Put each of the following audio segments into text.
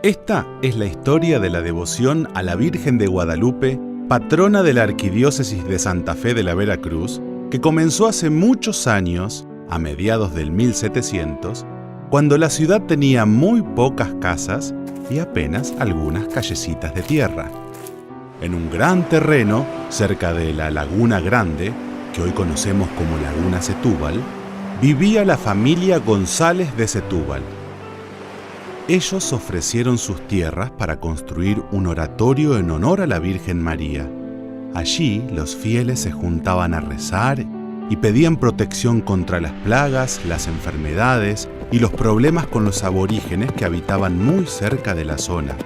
Esta es la historia de la devoción a la Virgen de Guadalupe, patrona de la Arquidiócesis de Santa Fe de la Veracruz, que comenzó hace muchos años, a mediados del 1700, cuando la ciudad tenía muy pocas casas y apenas algunas callecitas de tierra. En un gran terreno, cerca de la Laguna Grande, que hoy conocemos como Laguna Setúbal, vivía la familia González de Setúbal. Ellos ofrecieron sus tierras para construir un oratorio en honor a la Virgen María. Allí los fieles se juntaban a rezar y pedían protección contra las plagas, las enfermedades y los problemas con los aborígenes que habitaban muy cerca de la zona.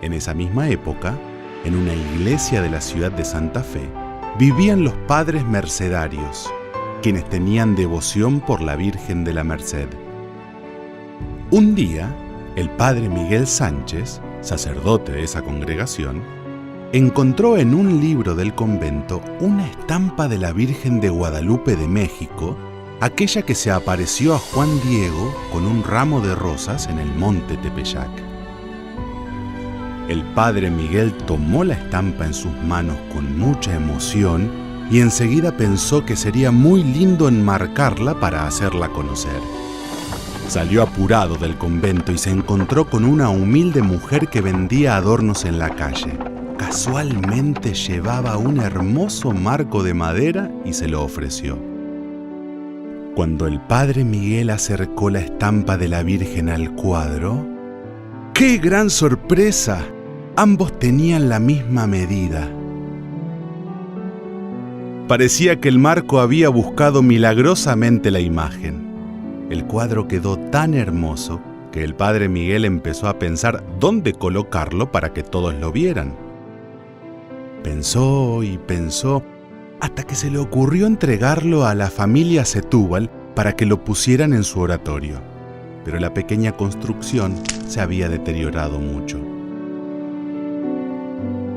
En esa misma época, en una iglesia de la ciudad de Santa Fe, vivían los padres mercedarios, quienes tenían devoción por la Virgen de la Merced. Un día, el padre Miguel Sánchez, sacerdote de esa congregación, encontró en un libro del convento una estampa de la Virgen de Guadalupe de México, aquella que se apareció a Juan Diego con un ramo de rosas en el monte Tepeyac. El padre Miguel tomó la estampa en sus manos con mucha emoción y enseguida pensó que sería muy lindo enmarcarla para hacerla conocer. Salió apurado del convento y se encontró con una humilde mujer que vendía adornos en la calle. Casualmente llevaba un hermoso marco de madera y se lo ofreció. Cuando el padre Miguel acercó la estampa de la Virgen al cuadro, ¡qué gran sorpresa! Ambos tenían la misma medida. Parecía que el marco había buscado milagrosamente la imagen. El cuadro quedó tan hermoso que el padre Miguel empezó a pensar dónde colocarlo para que todos lo vieran. Pensó y pensó hasta que se le ocurrió entregarlo a la familia Setúbal para que lo pusieran en su oratorio. Pero la pequeña construcción se había deteriorado mucho.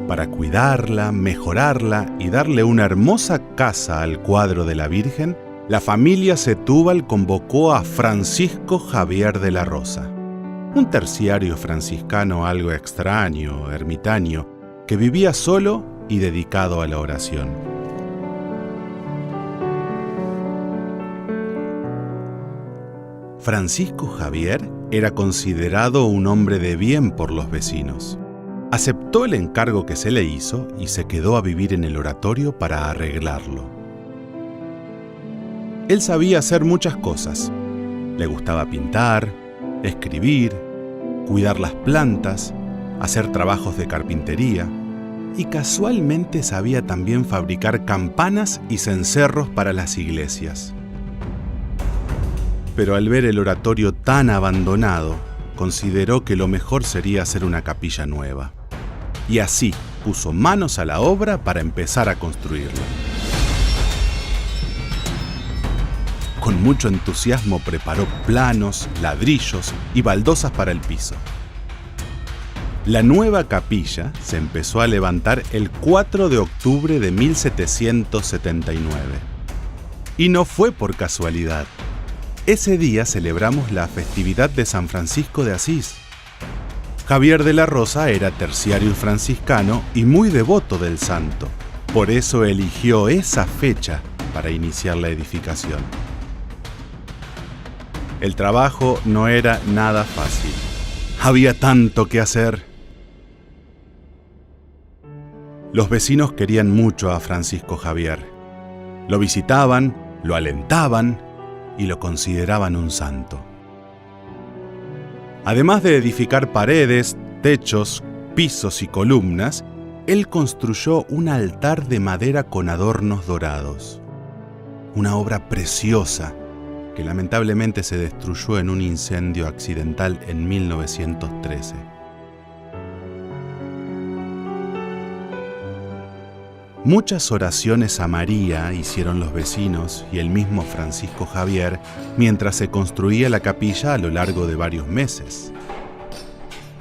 Para cuidarla, mejorarla y darle una hermosa casa al cuadro de la Virgen, la familia Setúbal convocó a Francisco Javier de la Rosa, un terciario franciscano algo extraño, ermitaño, que vivía solo y dedicado a la oración. Francisco Javier era considerado un hombre de bien por los vecinos. Aceptó el encargo que se le hizo y se quedó a vivir en el oratorio para arreglarlo. Él sabía hacer muchas cosas. Le gustaba pintar, escribir, cuidar las plantas, hacer trabajos de carpintería y casualmente sabía también fabricar campanas y cencerros para las iglesias. Pero al ver el oratorio tan abandonado, consideró que lo mejor sería hacer una capilla nueva. Y así puso manos a la obra para empezar a construirlo. Con mucho entusiasmo preparó planos, ladrillos y baldosas para el piso. La nueva capilla se empezó a levantar el 4 de octubre de 1779. Y no fue por casualidad. Ese día celebramos la festividad de San Francisco de Asís. Javier de la Rosa era terciario franciscano y muy devoto del santo. Por eso eligió esa fecha para iniciar la edificación. El trabajo no era nada fácil. Había tanto que hacer. Los vecinos querían mucho a Francisco Javier. Lo visitaban, lo alentaban y lo consideraban un santo. Además de edificar paredes, techos, pisos y columnas, él construyó un altar de madera con adornos dorados. Una obra preciosa que lamentablemente se destruyó en un incendio accidental en 1913. Muchas oraciones a María hicieron los vecinos y el mismo Francisco Javier mientras se construía la capilla a lo largo de varios meses.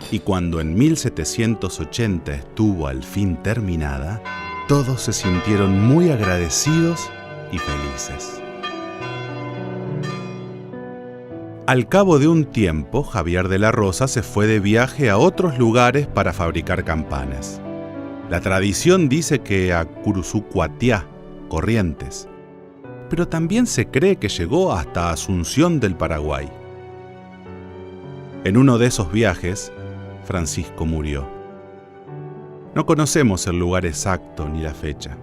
Y cuando en 1780 estuvo al fin terminada, todos se sintieron muy agradecidos y felices. Al cabo de un tiempo, Javier de la Rosa se fue de viaje a otros lugares para fabricar campanas. La tradición dice que a Curuzucuatiá, Corrientes, pero también se cree que llegó hasta Asunción del Paraguay. En uno de esos viajes, Francisco murió. No conocemos el lugar exacto ni la fecha,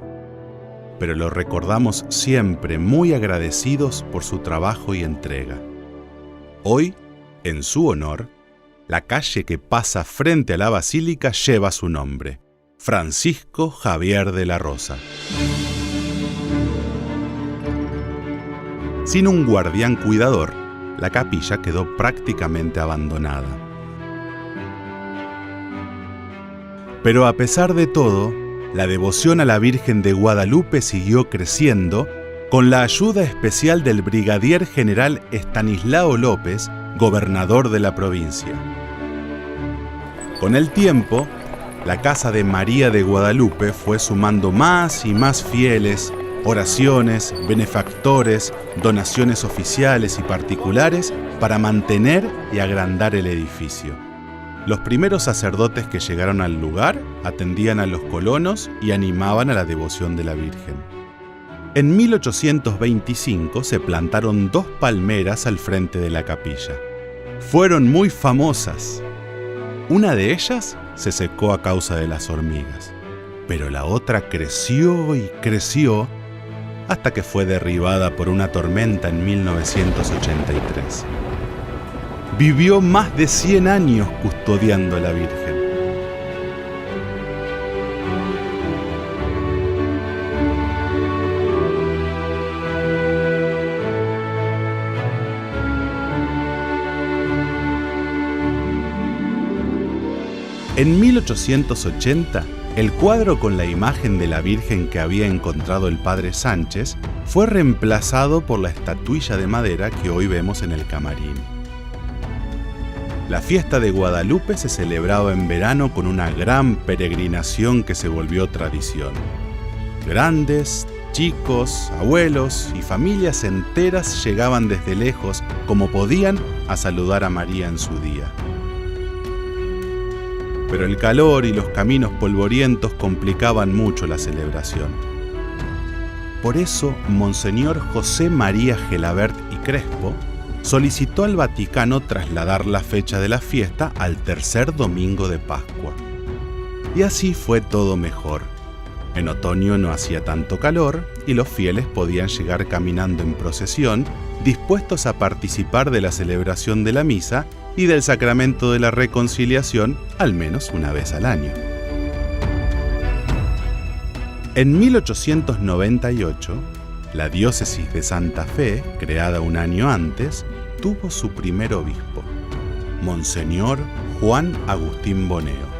pero lo recordamos siempre muy agradecidos por su trabajo y entrega. Hoy, en su honor, la calle que pasa frente a la basílica lleva su nombre, Francisco Javier de la Rosa. Sin un guardián cuidador, la capilla quedó prácticamente abandonada. Pero a pesar de todo, la devoción a la Virgen de Guadalupe siguió creciendo con la ayuda especial del brigadier general Estanislao López, gobernador de la provincia. Con el tiempo, la casa de María de Guadalupe fue sumando más y más fieles, oraciones, benefactores, donaciones oficiales y particulares para mantener y agrandar el edificio. Los primeros sacerdotes que llegaron al lugar atendían a los colonos y animaban a la devoción de la Virgen. En 1825 se plantaron 2 palmeras al frente de la capilla. Fueron muy famosas. Una de ellas se secó a causa de las hormigas, pero la otra creció y creció hasta que fue derribada por una tormenta en 1983. Vivió más de 100 años custodiando a la Virgen. En 1880, el cuadro con la imagen de la Virgen que había encontrado el padre Sánchez fue reemplazado por la estatuilla de madera que hoy vemos en el camarín. La fiesta de Guadalupe se celebraba en verano con una gran peregrinación que se volvió tradición. Grandes, chicos, abuelos y familias enteras llegaban desde lejos, como podían, a saludar a María en su día. Pero el calor y los caminos polvorientos complicaban mucho la celebración. Por eso, Monseñor José María Gelabert y Crespo solicitó al Vaticano trasladar la fecha de la fiesta al tercer domingo de Pascua. Y así fue todo mejor. En otoño no hacía tanto calor y los fieles podían llegar caminando en procesión, dispuestos a participar de la celebración de la misa y del sacramento de la reconciliación al menos una vez al año. En 1898, la diócesis de Santa Fe, creada un año antes, tuvo su primer obispo, Monseñor Juan Agustín Boneo.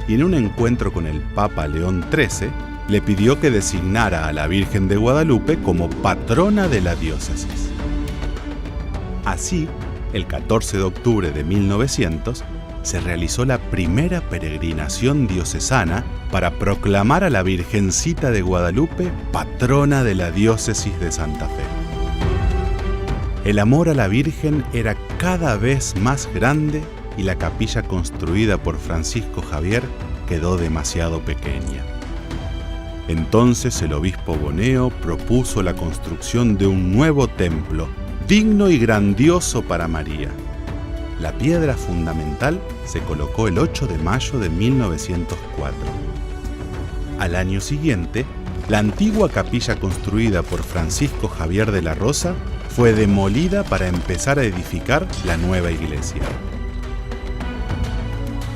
Y en un encuentro con el Papa León XIII, le pidió que designara a la Virgen de Guadalupe como patrona de la diócesis. Así, el 14 de octubre de 1900, se realizó la primera peregrinación diocesana para proclamar a la Virgencita de Guadalupe patrona de la diócesis de Santa Fe. El amor a la Virgen era cada vez más grande y la capilla construida por Francisco Javier quedó demasiado pequeña. Entonces el obispo Boneo propuso la construcción de un nuevo templo, digno y grandioso para María. La piedra fundamental se colocó el 8 de mayo de 1904. Al año siguiente, la antigua capilla construida por Francisco Javier de la Rosa fue demolida para empezar a edificar la nueva iglesia.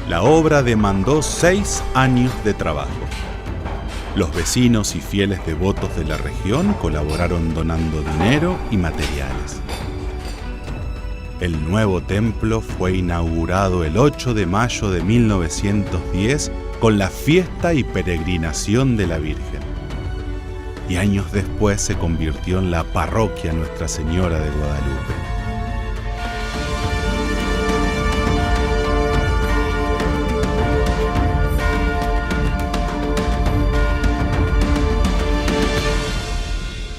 La obra demandó 6 años de trabajo. Los vecinos y fieles devotos de la región colaboraron donando dinero y materiales. El nuevo templo fue inaugurado el 8 de mayo de 1910 con la fiesta y peregrinación de la Virgen. Y años después se convirtió en la parroquia Nuestra Señora de Guadalupe.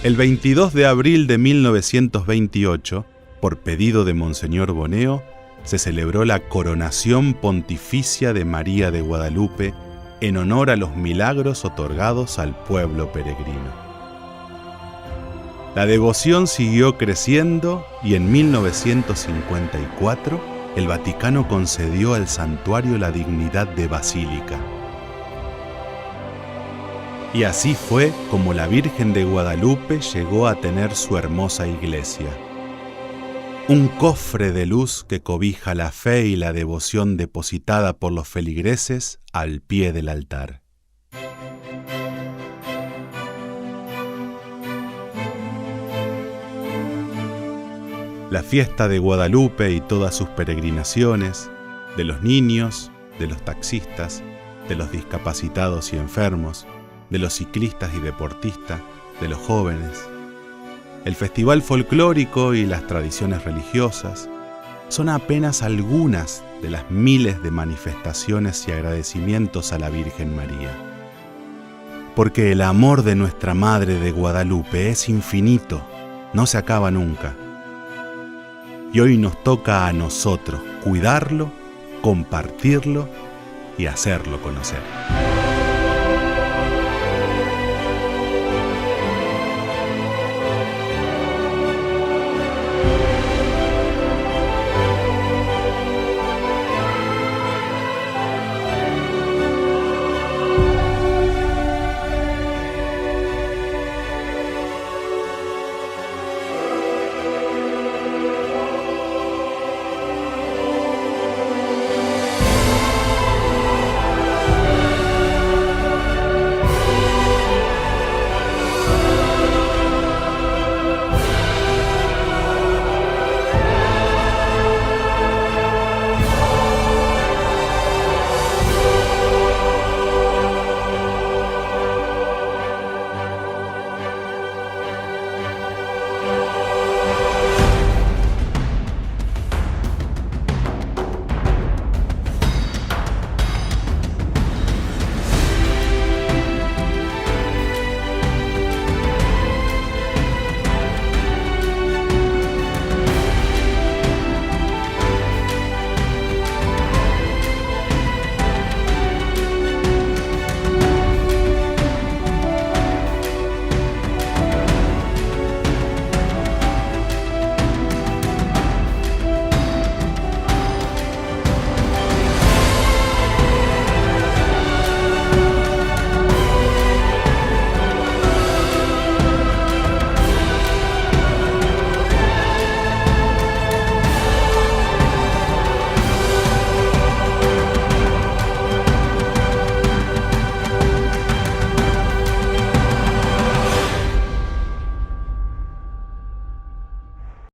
El 22 de abril de 1928, Por pedido de Monseñor Boneo, se celebró la coronación pontificia de María de Guadalupe en honor a los milagros otorgados al pueblo peregrino. La devoción siguió creciendo y en 1954 el Vaticano concedió al santuario la dignidad de basílica. Y así fue como la Virgen de Guadalupe llegó a tener su hermosa iglesia. Un cofre de luz que cobija la fe y la devoción depositada por los feligreses al pie del altar. La fiesta de Guadalupe y todas sus peregrinaciones, de los niños, de los taxistas, de los discapacitados y enfermos, de los ciclistas y deportistas, de los jóvenes, el festival folclórico y las tradiciones religiosas son apenas algunas de las miles de manifestaciones y agradecimientos a la Virgen María. Porque el amor de nuestra Madre de Guadalupe es infinito, no se acaba nunca. Y hoy nos toca a nosotros cuidarlo, compartirlo y hacerlo conocer.